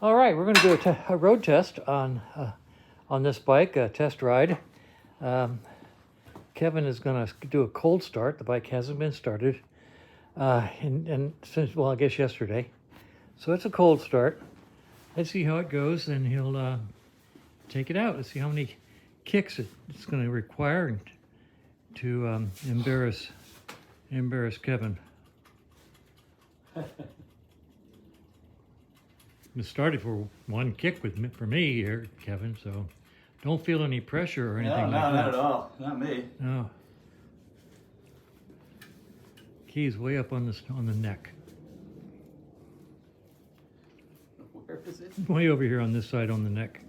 All right, we're going to do a road test on this bike, a test ride. Kevin is going to do a cold start. The bike hasn't been started, and since, well, I guess yesterday. So it's a cold start. Let's see how it goes, and he'll take it out. Let's see how many kicks it's going to require to embarrass Kevin. It started for one kick for me here, Kevin, so don't feel any pressure or anything like that. No, not at all. Not me. No. Key's way up on the neck. Where is it? Way over here on this side on the neck.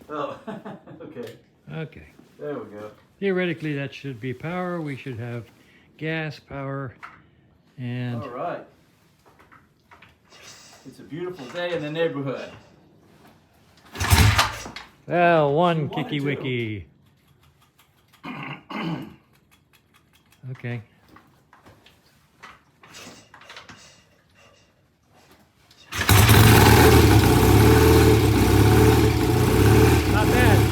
Oh, okay. Okay. There we go. Theoretically, that should be power. We should have gas, power, and... All right. It's a beautiful day in the neighborhood. Well, one kicky wicky. Okay. Not bad.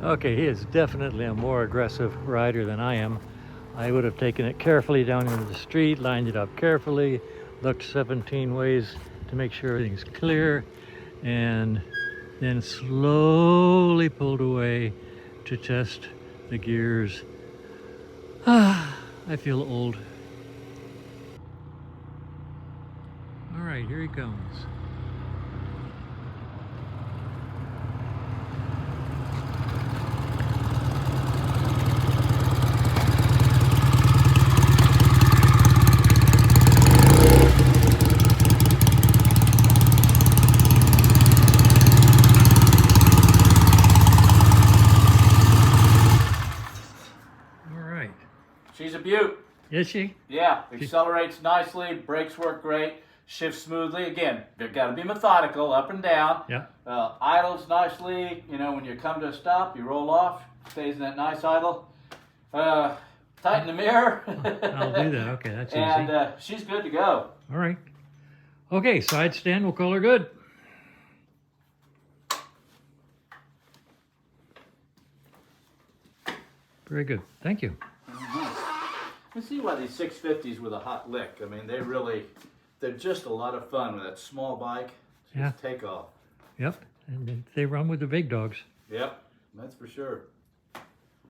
Okay, he is definitely a more aggressive rider than I am. I would have taken it carefully down into the street, lined it up carefully, looked 17 ways to make sure everything's clear, and then slowly pulled away to test the gears. I feel old. All right, here he comes. She's a beaut. Is she? Yeah, accelerates nicely, brakes work great, shifts smoothly. Again, they've got to be methodical, up and down. Yeah. Idles nicely. You know, when you come to a stop, you roll off, stays in that nice idle. Tighten the mirror. I'll do that. Okay, that's easy. And she's good to go. All right. Okay, side stand, we'll call her good. Very good. Thank you. Let's see why these 650s with a hot lick. I mean, they're just a lot of fun with that small bike. Just take off. Yep, and they run with the big dogs. Yep, that's for sure.